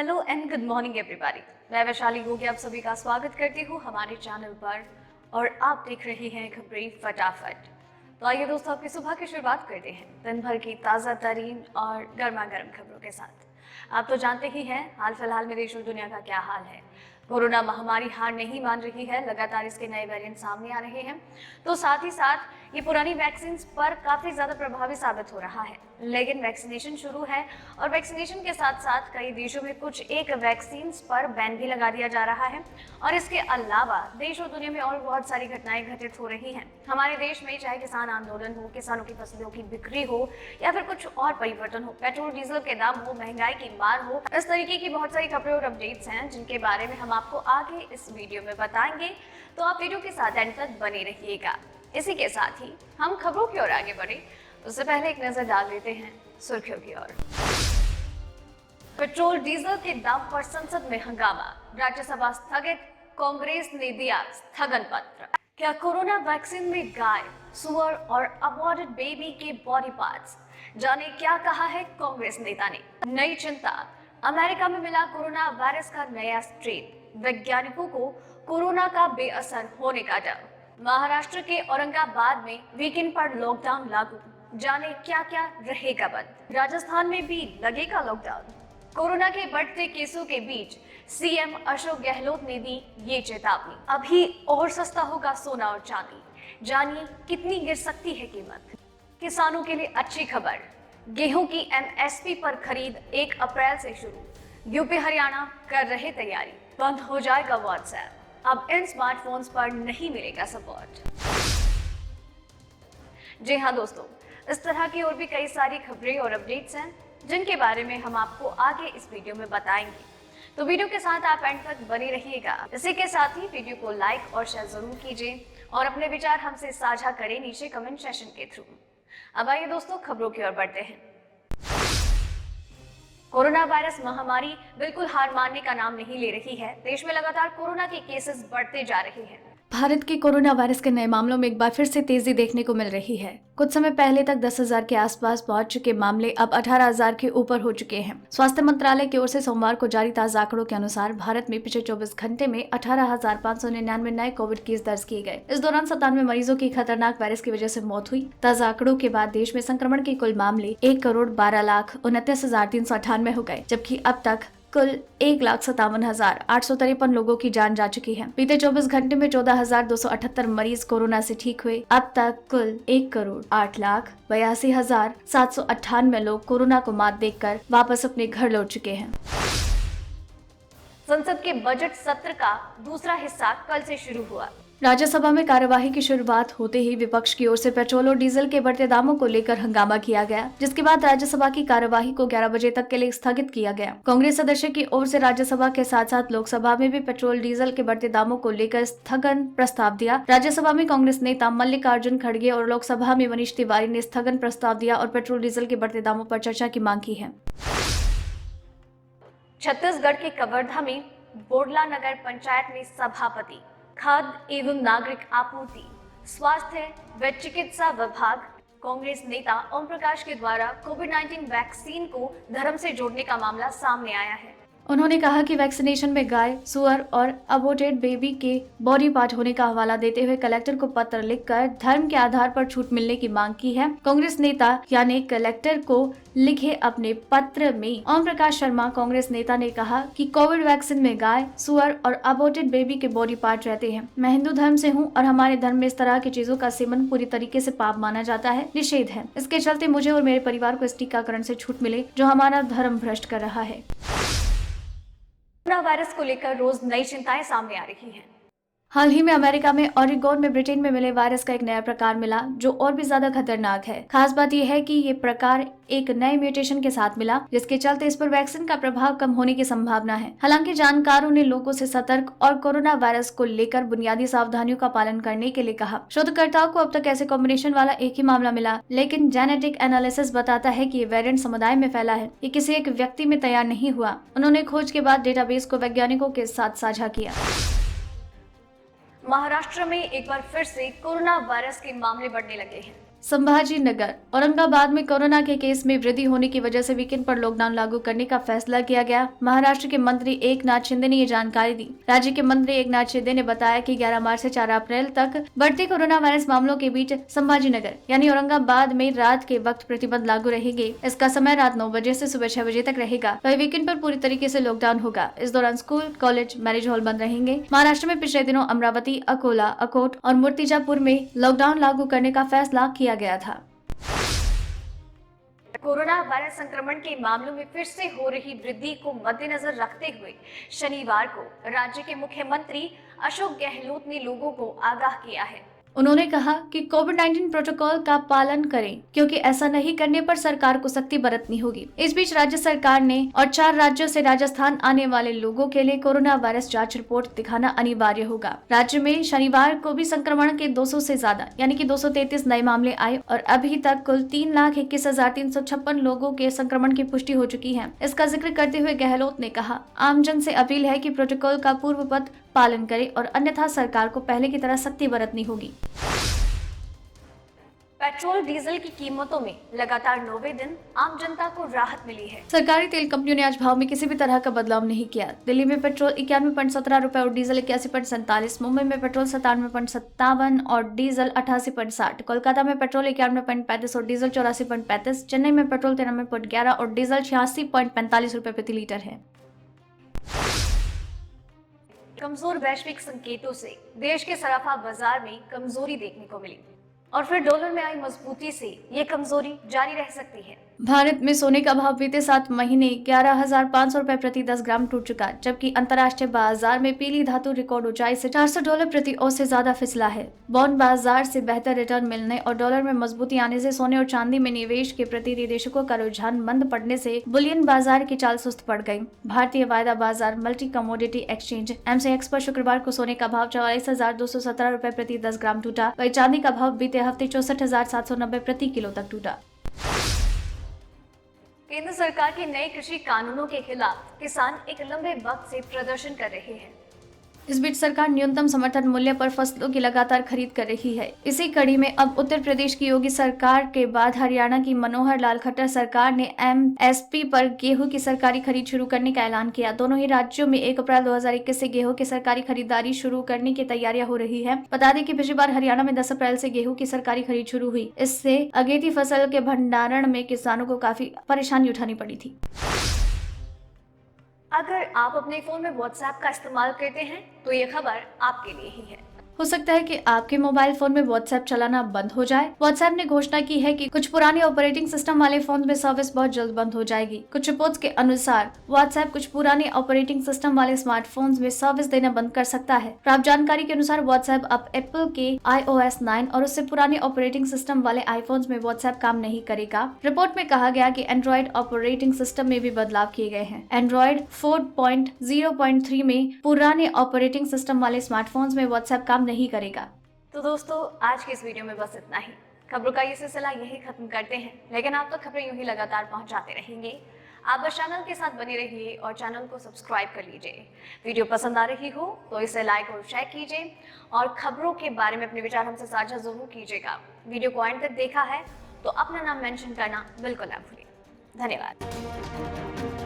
Hello and good morning everybody. मैं वैशाली गोगी आप सभी का स्वागत करती हूँ हमारे चैनल पर और आप देख रहे हैं खबरें फटाफट। तो आइए दोस्तों, आपकी सुबह की शुरुआत करते हैं दिन भर की ताज़ा तरीन और गर्मा गर्म खबरों के साथ। आप तो जानते ही हैं हाल फिलहाल में देश और दुनिया का क्या हाल है। कोरोना महामारी हार नहीं मान रही है, लगातार इसके नए वेरिएंट सामने आ रहे हैं। तो साथ ही साथ ये पुरानी वैक्सीन पर काफी ज्यादा प्रभावी साबित हो रहा है। लेकिन वैक्सीनेशन शुरू है और वैक्सीनेशन के साथ साथ कई देशों में कुछ एक वैक्सीन पर बैन भी लगा दिया जा रहा है। और इसके अलावा देश और दुनिया में और बहुत सारी घटनाएं घटित हो रही हैं। हमारे देश में चाहे किसान आंदोलन हो, किसानों की फसलों की बिक्री हो या फिर कुछ और परिवर्तन हो, पेट्रोल डीजल के दाम हो, महंगाई की मार हो, इस तरीके की बहुत सारी खबरें और अपडेट्स हैं जिनके बारे में हम आपको आगे इस वीडियो में बताएंगे। तो आप वीडियो के साथ एंड तक बने रहिएगा। इसी के साथ ही हम खबरों की ओर आगे बढ़े उससे पहले एक नजर डाल लेते हैं सुर्खियों की ओर। पेट्रोल डीजल के दाम पर संसद में हंगामा, राज्यसभा स्थगित, कांग्रेस ने दिया स्थगन पत्र। क्या कोरोना वैक्सीन में गाय, सुअर और अबॉर्टेड बेबी के बॉडी पार्ट्स? जाने क्या कहा है कांग्रेस नेता ने। नई चिंता, अमेरिका में मिला कोरोना वायरस का नया स्ट्रेन, वैज्ञानिकों को कोरोना का बेअसर होने का डर। महाराष्ट्र के औरंगाबाद में वीकेंड पर लॉकडाउन लागू, जाने क्या क्या रहेगा बंद। राजस्थान में भी लगेगा लॉकडाउन। कोरोना के बढ़ते केसों के बीच सीएम अशोक गहलोत ने दी ये चेतावनी। अभी और सस्ता होगा सोना और चांदी, जानिए कितनी गिर सकती है कीमत। किसानों के लिए अच्छी खबर, गेहूं की एमएसपी पर खरीद 1 अप्रैल से शुरू। यूपी हरियाणा कर रहे तैयारी, बंद हो जाएगा व्हाट्सएप। अब इन स्मार्टफोन्स पर नहीं मिलेगा सपोर्ट। जी हाँ दोस्तों, इस तरह की और भी कई सारी खबरें और अपडेट्स हैं जिनके बारे में हम आपको आगे इस वीडियो में बताएंगे। तो वीडियो के साथ आप एंड तक बने रहिएगा। इसी के साथ ही वीडियो को लाइक और शेयर जरूर कीजिए और अपने विचार हमसे साझा करें नीचे कमेंट सेशन के थ्रू। अब आइए दोस्तों खबरों की ओर बढ़ते हैं। कोरोना वायरस महामारी बिल्कुल हार मानने का नाम नहीं ले रही है। देश में लगातार कोरोना के केसेस बढ़ते जा रहे हैं। भारत के कोरोना वायरस के नए मामलों में एक बार फिर से तेजी देखने को मिल रही है। कुछ समय पहले तक 10,000 के आसपास पहुंच चुके मामले अब 18,000 के ऊपर हो चुके हैं। स्वास्थ्य मंत्रालय की ओर से सोमवार को जारी ताजा आंकड़ों के अनुसार भारत में पिछले 24 घंटे में 18,599 नए कोविड केस दर्ज किए गए। इस दौरान 97 मरीजों की खतरनाक वायरस की वजह से मौत हुई। ताजा आंकड़ों के बाद देश में संक्रमण के कुल मामले 1,12,29,898 हो गए, जबकि अब तक कुल 1,57,853 लोगों की जान जा चुकी है। बीते 24 घंटे में 14,278 मरीज कोरोना से ठीक हुए। अब तक कुल 1,08,82,798 लोग कोरोना को मात देकर वापस अपने घर लौट चुके हैं। संसद के बजट सत्र का दूसरा हिस्सा कल से शुरू हुआ। राज्यसभा में कार्यवाही की शुरुआत होते ही विपक्ष की ओर से पेट्रोल और डीजल के बढ़ते दामों को लेकर हंगामा किया गया, जिसके बाद राज्यसभा की कार्यवाही को 11 बजे तक के लिए स्थगित किया गया। कांग्रेस सदस्य की ओर से राज्यसभा के साथ साथ लोकसभा में भी पेट्रोल डीजल के बढ़ते दामों को लेकर स्थगन प्रस्ताव दिया। राज्यसभा में कांग्रेस नेता मल्लिकार्जुन खड़गे और लोकसभा में मनीष तिवारी ने स्थगन प्रस्ताव दिया और पेट्रोल डीजल के बढ़ते दामों पर चर्चा की मांग की है। छत्तीसगढ़ के कवर्धा में बोडला नगर पंचायत में सभापति, खाद्य एवं नागरिक आपूर्ति, स्वास्थ्य व चिकित्सा विभाग, कांग्रेस नेता ओम प्रकाश के द्वारा कोविड-19 वैक्सीन को धर्म से जोड़ने का मामला सामने आया है। उन्होंने कहा कि वैक्सीनेशन में गाय, सुअर और अबॉर्टेड बेबी के बॉडी पार्ट होने का हवाला देते हुए कलेक्टर को पत्र लिखकर धर्म के आधार पर छूट मिलने की मांग की है। कांग्रेस नेता यानी कलेक्टर को लिखे अपने पत्र में ओम प्रकाश शर्मा कांग्रेस नेता ने कहा कि कोविड वैक्सीन में गाय, सुअर और अबॉर्टेड बेबी के बॉडी पार्ट रहते हैं। मैं हिंदू धर्म से हूँ और हमारे धर्म में इस तरह की चीजों का सेवन पूरी तरीके से पाप माना जाता है, निषेध है। इसके चलते मुझे और मेरे परिवार को इस टीकाकरण से छूट मिले जो हमारा धर्म भ्रष्ट कर रहा है। कोरोना वायरस को लेकर रोज नई चिंताएं सामने आ रही हैं। हाल ही में अमेरिका में ओरेगोन में ब्रिटेन में मिले वायरस का एक नया प्रकार मिला जो और भी ज्यादा खतरनाक है। खास बात यह है कि ये प्रकार एक नए म्यूटेशन के साथ मिला, जिसके चलते इस पर वैक्सीन का प्रभाव कम होने की संभावना है। हालांकि जानकारों ने लोगों से सतर्क और कोरोना वायरस को लेकर बुनियादी सावधानियों का पालन करने के लिए कहा। शोधकर्ताओं को अब तक ऐसे कॉम्बिनेशन वाला एक ही मामला मिला, लेकिन जेनेटिक एनालिसिस बताता है कि ये वेरिएंट समुदाय में फैला है, ये किसी एक व्यक्ति में तैयार नहीं हुआ। उन्होंने खोज के बाद डेटाबेस को वैज्ञानिकों के साथ साझा किया। महाराष्ट्र में एक बार फिर से कोरोना वायरस के मामले बढ़ने लगे हैं। संभाजी नगर औरंगाबाद में कोरोना के केस में वृद्धि होने की वजह से वीकेंड पर लॉकडाउन लागू करने का फैसला किया गया। महाराष्ट्र के मंत्री एकनाथ शिंदे ने ये जानकारी दी। राज्य के मंत्री एकनाथ शिंदे ने बताया कि 11 मार्च से 4 अप्रैल तक बढ़ते कोरोना वायरस मामलों के बीच संभाजी नगर यानी औरंगाबाद में रात के वक्त प्रतिबंध लागू रहेंगे। इसका समय रात 9 बजे से सुबह 6 बजे तक रहेगा। वही वीकेंड पर पूरी तरीके से लॉकडाउन होगा। इस दौरान स्कूल, कॉलेज, मैरिज हॉल बंद रहेंगे। महाराष्ट्र में पिछले दिनों अमरावती, अकोला, अकोट और मूर्तिजापुर में लॉकडाउन लागू करने का फैसला किया गया था। कोरोना वायरस संक्रमण के मामलों में फिर से हो रही वृद्धि को मद्देनजर रखते हुए शनिवार को राज्य के मुख्यमंत्री अशोक गहलोत ने लोगों को आगाह किया है। उन्होंने कहा कि कोविड-19 प्रोटोकॉल का पालन करें, क्योंकि ऐसा नहीं करने पर सरकार को सख्ती बरतनी होगी। इस बीच राज्य सरकार ने और 4 राज्यों से राजस्थान आने वाले लोगों के लिए कोरोना वायरस जांच रिपोर्ट दिखाना अनिवार्य होगा। राज्य में शनिवार को भी संक्रमण के 200 से ज्यादा यानी कि 233 नए मामले आए और अभी तक कुल 3,21,356 लोगों के संक्रमण की पुष्टि हो चुकी है। इसका जिक्र करते हुए गहलोत ने कहा, आमजन से अपील है कि प्रोटोकॉल का पूर्ववत पालन करे और अन्यथा सरकार को पहले की तरह सख्ती बरतनी होगी। पेट्रोल डीजल की कीमतों में लगातार 9वें दिन आम जनता को राहत मिली है। सरकारी तेल कंपनियों ने आज भाव में किसी भी तरह का बदलाव नहीं किया। दिल्ली में पेट्रोल 91.17 रुपए और डीजल 81.47, मुंबई में पेट्रोल 97.57 और डीजल 88.60, कोलकाता में पेट्रोल 91.35 और डीजल 84.35, चेन्नई में पेट्रोल 93.11 और डीजल 86.45 रुपए प्रति लीटर है। कमजोर वैश्विक संकेतों से देश के सराफा बाजार में कमजोरी देखने को मिली और फिर डॉलर में आई मजबूती से ये कमजोरी जारी रह सकती है। भारत में सोने का भाव बीते 7 महीने 11,500 रुपए प्रति 10 ग्राम टूट चुका, जबकि अंतर्राष्ट्रीय बाजार में पीली धातु रिकॉर्ड ऊंचाई से $400 प्रति औंस से ज्यादा फिसला है। बॉन्ड बाजार से बेहतर रिटर्न मिलने और डॉलर में मजबूती आने से सोने और चांदी में निवेश के प्रति निवेशकों का रुझान मंद पड़ने से बुलियन बाजार की चाल सुस्त पड़ गई। भारतीय वायदा बाजार मल्टी कमोडिटी एक्सचेंज MCX पर शुक्रवार को सोने का भाव 44,217 रुपए प्रति 10 ग्राम टूटा, वही चांदी का भाव बीते हफ्ते 64,790 प्रति किलो तक टूटा। केंद्र सरकार के नए कृषि कानूनों के खिलाफ किसान एक लंबे वक्त से प्रदर्शन कर रहे हैं। इस बीच सरकार न्यूनतम समर्थन मूल्य पर फसलों की लगातार खरीद कर रही है। इसी कड़ी में अब उत्तर प्रदेश की योगी सरकार के बाद हरियाणा की मनोहर लाल खट्टर सरकार ने MSP पर गेहूं की सरकारी खरीद शुरू करने का ऐलान किया। दोनों ही राज्यों में 1 अप्रैल 2021 से गेहूं की सरकारी खरीदारी शुरू करने की तैयारियां हो रही है। बता दें कि पिछली बार हरियाणा में 10 अप्रैल से गेहूं की सरकारी खरीद शुरू हुई। इससे अगेती फसल के भंडारण में किसानों को काफी परेशानी उठानी पड़ी थी। अगर आप अपने फोन में WhatsApp का इस्तेमाल करते हैं तो ये खबर आपके लिए ही है। हो सकता है कि आपके मोबाइल फोन में WhatsApp चलाना बंद हो जाए। WhatsApp ने घोषणा की है कि कुछ पुराने ऑपरेटिंग सिस्टम वाले फोन में सर्विस बहुत जल्द बंद हो जाएगी। कुछ रिपोर्ट्स के अनुसार WhatsApp कुछ पुराने ऑपरेटिंग सिस्टम वाले स्मार्टफोन्स में सर्विस देना बंद कर सकता है। प्राप्त जानकारी के अनुसार WhatsApp अब एप्पल के iOS 9 और उससे पुराने ऑपरेटिंग सिस्टम वाले आईफोन्स में WhatsApp काम नहीं करेगा। रिपोर्ट में कहा गया कि एंड्रॉइड ऑपरेटिंग सिस्टम में भी बदलाव किए गए हैं। एंड्रॉइड 4.0.3 में पुराने ऑपरेटिंग सिस्टम वाले स्मार्टफोन्स में WhatsApp काम नहीं करेगा। तो दोस्तों, आज के इस वीडियो में बस इतना ही। खबरों का ये सिलसिला यही खत्म करते हैं, लेकिन आप तक खबरें यूं ही लगातार पहुंचाते रहेंगे। आप बस चैनल के साथ बने रहिए और चैनल को सब्सक्राइब कर लीजिए। वीडियो पसंद आ रही हो तो इसे लाइक और शेयर कीजिए और खबरों के बारे में अपने विचार हमसे साझा जरूर कीजिएगा। वीडियो को एंड तक देखा है तो अपना नाम मेंशन करना बिल्कुल ना भूलिए। धन्यवाद।